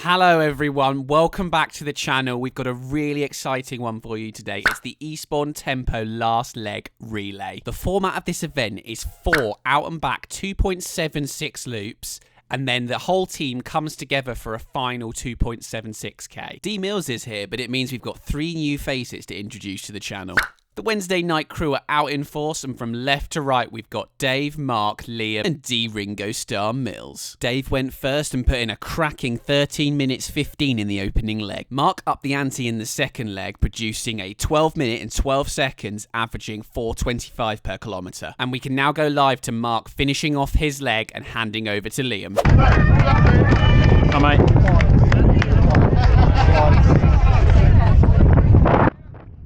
Hello everyone, welcome back to the channel. We've got a really exciting one for you today. It's the Eastbourne Tempo last leg relay. The format of this event is 4 out and back 2.76 loops, and then the whole team comes together for a final 2.76k. D Mills is here, but it means we've got 3 new faces to introduce to the channel. The Wednesday night crew are out in force, and from left to right, we've got Dave, Mark, Liam, and D Ringo Star Mills. Dave went first and put in a cracking 13 minutes 15 in the opening leg. Mark upped the ante in the second leg, producing a 12 minute and 12 seconds, averaging 4:25 per kilometre. And we can now go live to Mark finishing off his leg and handing over to Liam. Hi, mate.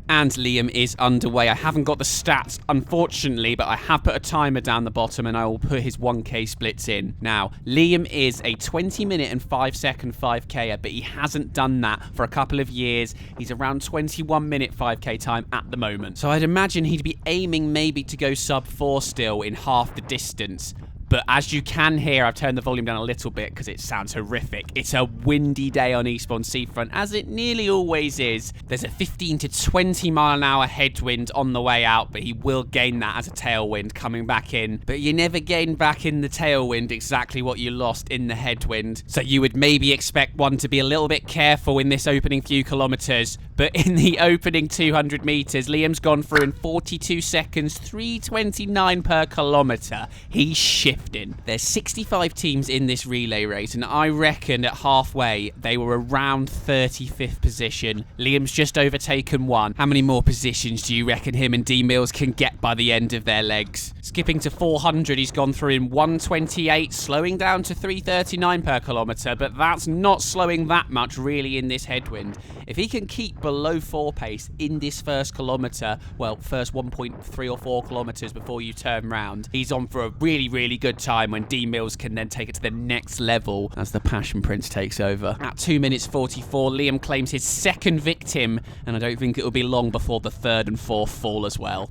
And Liam is underway. I haven't got the stats, unfortunately, but I have put a timer down the bottom and I will put his 1k splits in. Now, Liam is a 20 minute and 5 second 5k, but he hasn't done that for a couple of years. He's around 21 minute 5k time at the moment. So I'd imagine he'd be aiming maybe to go sub 4 still in half the distance. But as you can hear, I've turned the volume down a little bit because it sounds horrific. It's a windy day on Eastbourne seafront, as it nearly always is. There's a 15 to 20 mile an hour headwind on the way out, but he will gain that as a tailwind coming back in. But you never gain back in the tailwind exactly what you lost in the headwind. So you would maybe expect one to be a little bit careful in this opening few kilometres. But in the opening 200 metres, Liam's gone through in 42 seconds, 3:29 per kilometre. He's shifting. There's 65 teams in this relay race, and I reckon at halfway, they were around 35th position. Liam's just overtaken one. How many more positions do you reckon him and D Mills can get by the end of their legs? Skipping to 400, he's gone through in 1:28, slowing down to 3:39 per kilometre, but that's not slowing that much really in this headwind. If he can keep below 4 pace in this first kilometre, well, first 1.3 or 4 kilometres before you turn round, he's on for a really, really good time when D Mills can then take it to the next level as the Passion Prince takes over. At 2 minutes 44, Liam claims his second victim, and I don't think it will be long before the third and fourth fall as well.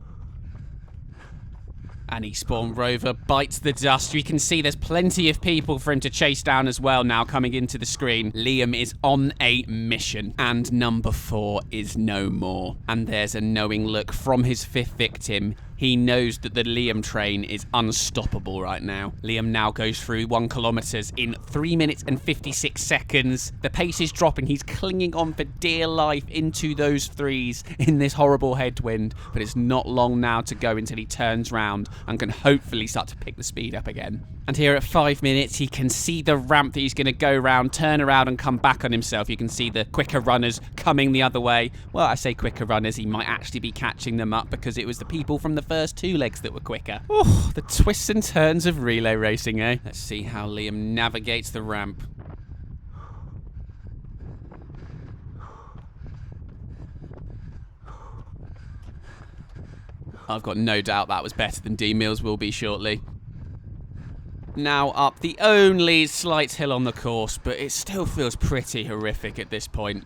And Eastbourne Rover bites the dust. You can see there's plenty of people for him to chase down as well now coming into the screen. Liam is on a mission. And number 4 is no more. And there's a knowing look from his 5th victim. He knows that the Liam train is unstoppable right now. Liam now goes through 1 kilometre in 3 minutes and 56 seconds. The pace is dropping. He's clinging on for dear life into those 3s in this horrible headwind. But it's not long now to go until he turns round and can hopefully start to pick the speed up again. And here at 5 minutes, he can see the ramp that he's going to go round, turn around and come back on himself. You can see the quicker runners coming the other way. Well, I say quicker runners, he might actually be catching them up because it was the people from the first 2 legs that were quicker. Oh, the twists and turns of relay racing, eh? Let's see how Liam navigates the ramp. I've got no doubt that was better than D Mills will be shortly. Now up the only slight hill on the course, but it still feels pretty horrific at this point.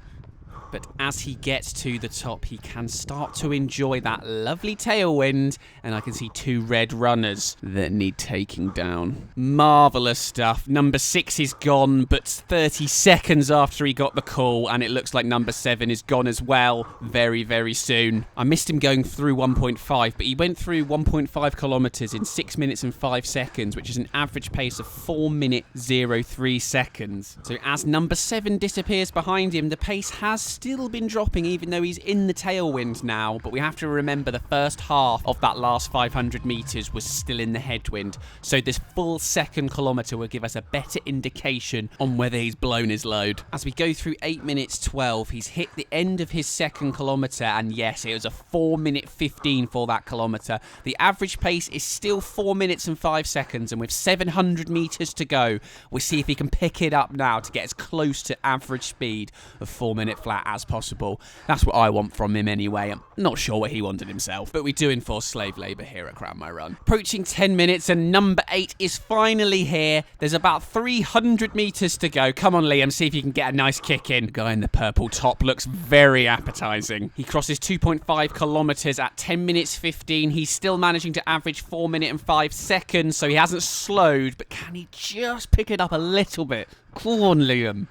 But as he gets to the top, he can start to enjoy that lovely tailwind, and I can see 2 red runners that need taking down. Marvellous stuff. Number 6 is gone, but 30 seconds after he got the call, and it looks like number 7 is gone as well very, very soon. I missed him going through 1.5, but he went through 1.5 kilometres in 6 minutes and 5 seconds, which is an average pace of 4 minutes 03 seconds. So as number 7 disappears behind him, the pace has still been dropping even though he's in the tailwind now, but we have to remember the first half of that last 500 metres was still in the headwind, so this full second kilometre will give us a better indication on whether he's blown his load. As we go through 8 minutes 12, he's hit the end of his second kilometre, and yes, it was a 4 minute 15 for that kilometre. The average pace is still 4 minutes and 5 seconds, and with 700 metres to go, we'll see if he can pick it up now to get as close to average speed of 4 minute flat as possible. That's what I want from him anyway. I'm not sure what he wanted himself, but we do enforce slave labour here at Crown My Run. Approaching 10 minutes and number 8 is finally here. There's about 300 metres to go. Come on, Liam, see if you can get a nice kick in. The guy in the purple top looks very appetising. He crosses 2.5 kilometres at 10 minutes 15. He's still managing to average 4 minutes and 5 seconds, so he hasn't slowed, but can he just pick it up a little bit? Come on, Liam.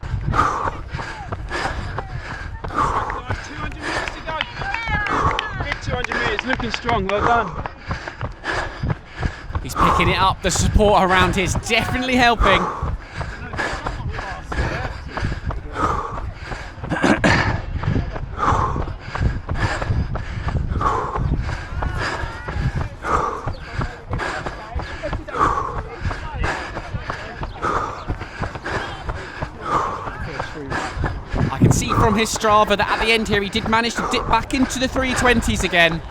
200 metres to go. Big 200 metres, looking strong, well done. He's picking it up. The support around here is definitely helping. I can see from his Strava that at the end here he did manage to dip back into the 320s again.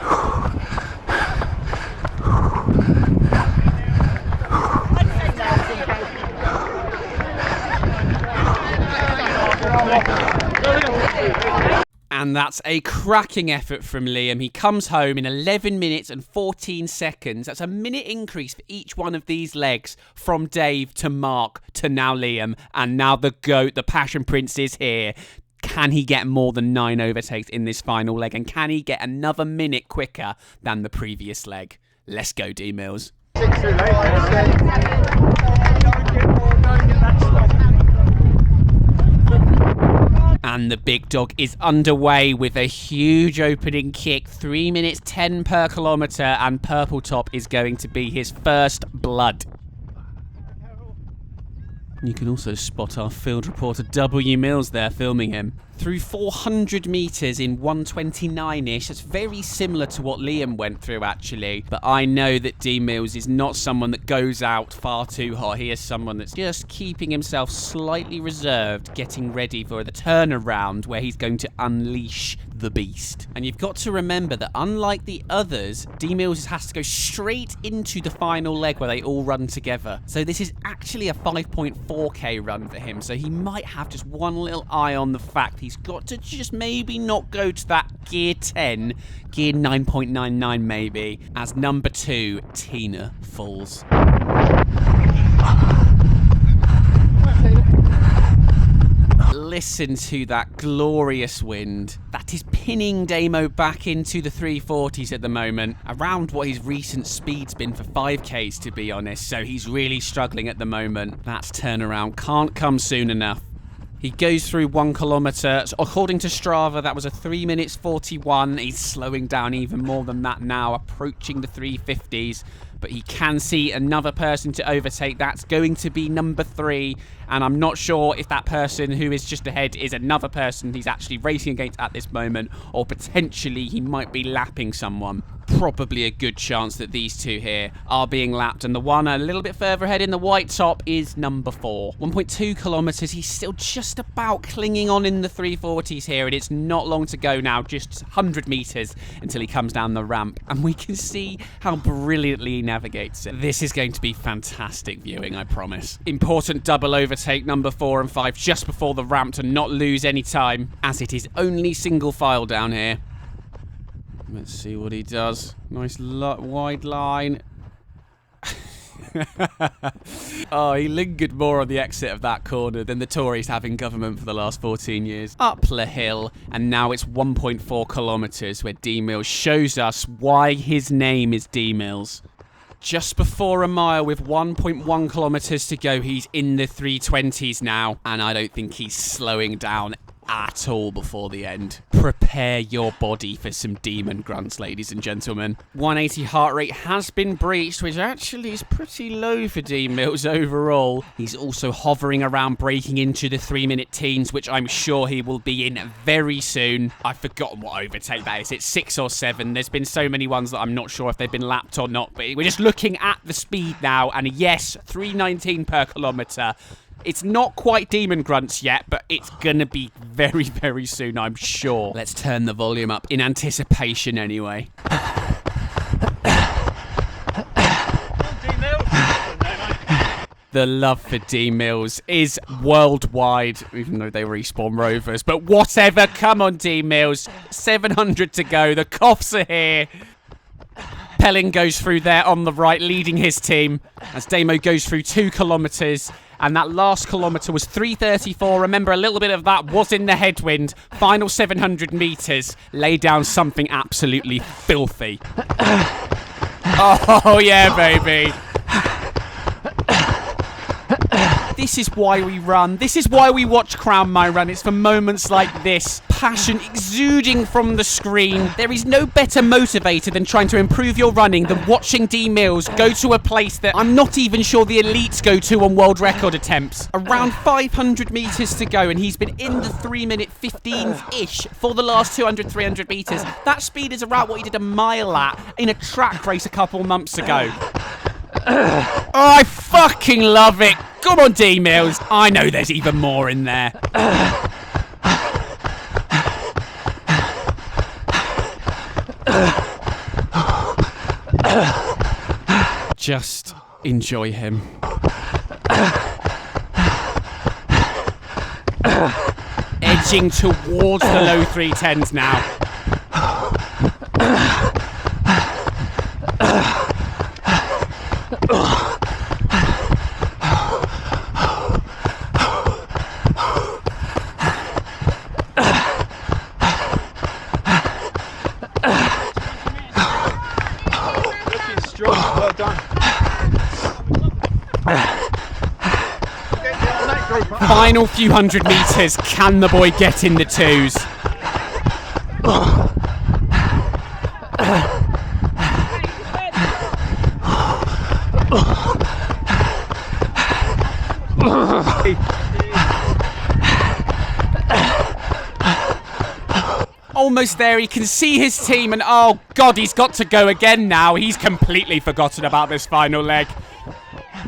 And that's a cracking effort from Liam. He comes home in 11 minutes and 14 seconds. That's a minute increase for each one of these legs, from Dave to Mark to now Liam. And now the GOAT, the Passion Prince, is here. Can he get more than 9 overtakes in this final leg? And can he get another minute quicker than the previous leg? Let's go, D Mills. And the big dog is underway with a huge opening kick. 3 minutes 10 per kilometre, and Purple Top is going to be his first blood. You can also spot our field reporter W Mills there filming him. Through 400 metres in 129-ish. That's very similar to what Liam went through, actually. But I know that D Mills is not someone that goes out far too hot. He is someone that's just keeping himself slightly reserved, getting ready for the turnaround where he's going to unleash the beast. And you've got to remember that unlike the others, D Mills has to go straight into the final leg where they all run together. So this is actually a 5.4k run for him. So he might have just one little eye on the fact he's got to just maybe not go to that gear 10, gear 9.99 maybe, as number 2, Tina, falls. Listen to that glorious wind. That is pinning Damo back into the 340s at the moment, around what his recent speed's been for 5Ks, to be honest, so he's really struggling at the moment. That turnaround can't come soon enough. He goes through 1 kilometre. So according to Strava, that was a 3 minutes 41. He's slowing down even more than that now, approaching the 350s. But he can see another person to overtake. That's going to be number 3. And I'm not sure if that person who is just ahead is another person he's actually racing against at this moment, or potentially he might be lapping someone. Probably a good chance that these two here are being lapped, and the one a little bit further ahead in the white top is number 4. 1.2 kilometres, he's still just about clinging on in the 340s here, and it's not long to go now, just 100 metres until he comes down the ramp, and we can see how brilliantly he navigates it. This is going to be fantastic viewing, I promise. Important double overtake number 4 and 5 just before the ramp to not lose any time, as it is only single file down here. Let's see what he does. Nice wide line. Oh, he lingered more on the exit of that corner than the Tories have in government for the last 14 years. Up the hill, and now it's 1.4 kilometres where D Mills shows us why his name is D Mills. Just before a mile with 1.1 kilometres to go, he's in the 320s now, and I don't think he's slowing down at all before the end. Prepare your body for some demon grunts, ladies and gentlemen. 180 heart rate has been breached, which actually is pretty low for D Mills overall. He's also hovering around breaking into the 3-minute teens, which I'm sure he will be in very soon. I've forgotten what overtake that is. It's 6 or 7. There's been so many ones that I'm not sure if they've been lapped or not, but we're just looking at the speed now, and yes, 319 per kilometre. It's not quite Demon Grunts yet, but it's gonna be very, very soon, I'm sure. Let's turn the volume up, in anticipation anyway. The love for D Mills is worldwide, even though they were Eastbourne Rovers. But whatever, come on D Mills. 700 to go. The Coffs are here. Pelling goes through there on the right, leading his team as Damo goes through 2 kilometres. And that last kilometre was 3:34. Remember, a little bit of that was in the headwind. Final 700 metres. Lay down something absolutely filthy. Oh, yeah, baby. This is why we run. This is why we watch Crown My Run. It's for moments like this. Passion exuding from the screen. There is no better motivator than trying to improve your running than watching D Mills go to a place that I'm not even sure the elites go to on world record attempts. Around 500 metres to go, and he's been in the 3-minute 15-ish for the last 200, 300 metres. That speed is around what he did a mile at in a track race a couple months ago. Oh, I fucking love it. Come on, D Mills. I know there's even more in there. Just enjoy him. Edging towards the low 310s now. Well done. Final few hundred metres. Can the boy get in the 2s? Almost there, he can see his team, and oh god, he's got to go again now. He's completely forgotten about this final leg.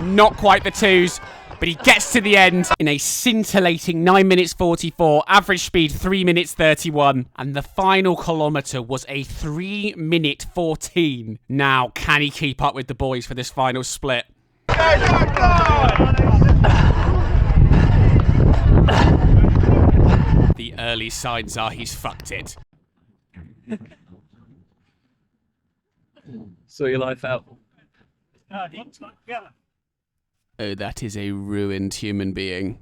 Not quite the 2s, but he gets to the end in a scintillating 9 minutes 44, average speed 3 minutes 31, and the final kilometre was a 3-minute 14. Now, can he keep up with the boys for this final split? The early signs are he's fucked it. Saw your life out. Oh, that is a ruined human being.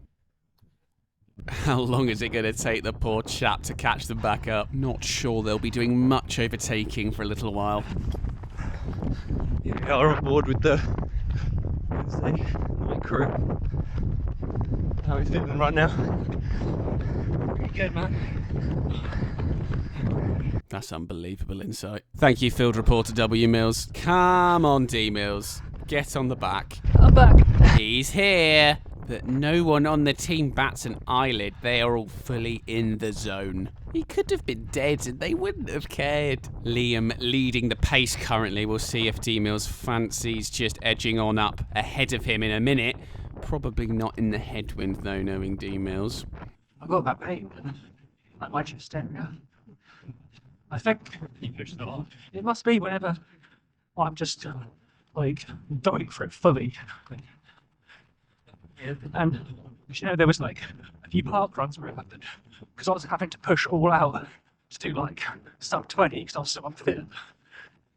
How long is it going to take the poor chap to catch them back up? Not sure they'll be doing much overtaking for a little while. Yeah, we are on board with the Wednesday night crew. How are we feeling right now? Pretty good, man. That's unbelievable insight. Thank you, field reporter W. Mills. Come on, D. Mills. Get on the back. I'm back. He's here. But no one on the team bats an eyelid. They are all fully in the zone. He could have been dead and they wouldn't have cared. Liam leading the pace currently. We'll see if D. Mills fancies just edging on up ahead of him in a minute. Probably not in the headwind though, knowing D. Mills. I've got that pain, like my chest area. I think it must be whenever I'm just like going for it fully. And you know, there was like a few park runs where it happened because I was having to push all out to do like sub 20 because I was so unfit.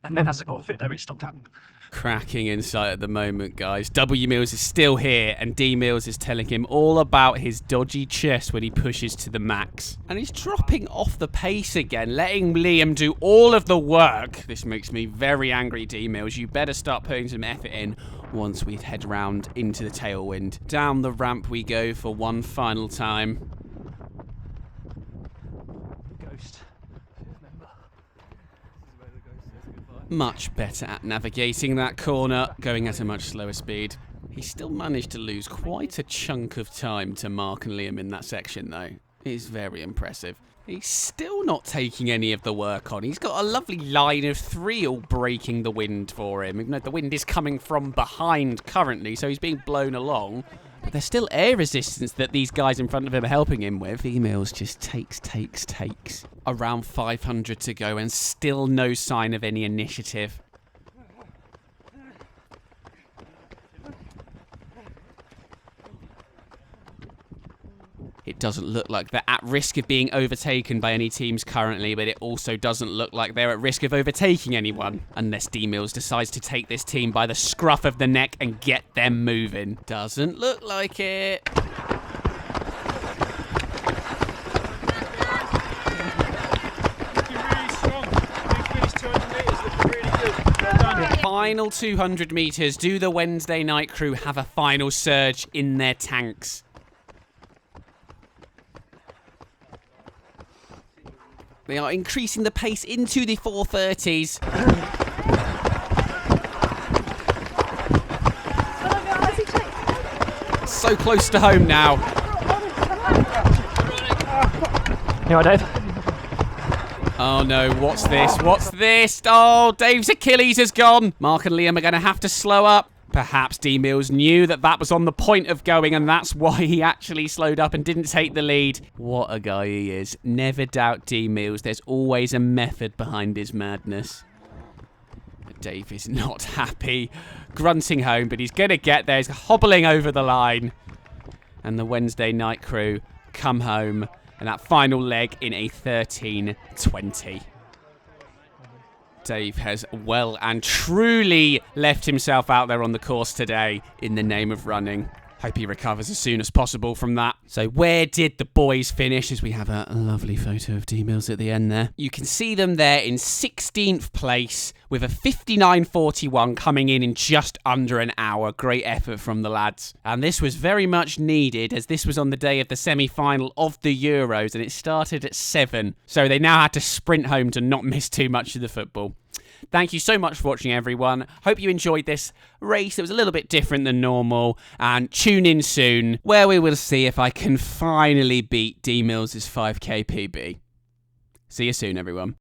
And then as I got fitter, it stopped happening. Cracking insight at the moment, guys. W. Mills is still here, and D. Mills is telling him all about his dodgy chest when he pushes to the max. And he's dropping off the pace again, letting Liam do all of the work. This makes me very angry, D. Mills. You better start putting some effort in once we head round into the tailwind. Down the ramp we go for one final time. Ghost. Much better at navigating that corner, going at a much slower speed. He still managed to lose quite a chunk of time to Mark and Liam in that section though. It's very impressive. He's still not taking any of the work on. He's got a lovely line of 3 all breaking the wind for him, even though the wind is coming from behind currently, so he's being blown along. But there's still air resistance that these guys in front of him are helping him with. Emails just takes. Around 500 to go and still no sign of any initiative. It doesn't look like they're at risk of being overtaken by any teams currently, but it also doesn't look like they're at risk of overtaking anyone, unless D-Mills decides to take this team by the scruff of the neck and get them moving. Doesn't look like it. Final 200 metres. Do the Wednesday night crew have a final surge in their tanks? They are increasing the pace into the 4:30s. So close to home now. You all right, Dave? Oh no, what's this? What's this? Oh, Dave's Achilles is gone. Mark and Liam are going to have to slow up. Perhaps D-Mills knew that that was on the point of going, and that's why he actually slowed up and didn't take the lead. What a guy he is. Never doubt D-Mills. There's always a method behind his madness. Dave is not happy. Grunting home, but he's going to get there. He's hobbling over the line. And the Wednesday night crew come home. And that final leg in a 13:20. Dave has well and truly left himself out there on the course today in the name of running. Hope he recovers as soon as possible from that. So where did the boys finish? As we have a lovely photo of D-Mills at the end there. You can see them there in 16th place with a 59.41 coming in just under an hour. Great effort from the lads. And this was very much needed as this was on the day of the semi-final of the Euros and it started at 7. So they now had to sprint home to not miss too much of the football. Thank you so much for watching, everyone. Hope you enjoyed this race. It was a little bit different than normal. And tune in soon, where we will see if I can finally beat D-Mills' 5K PB. See you soon, everyone.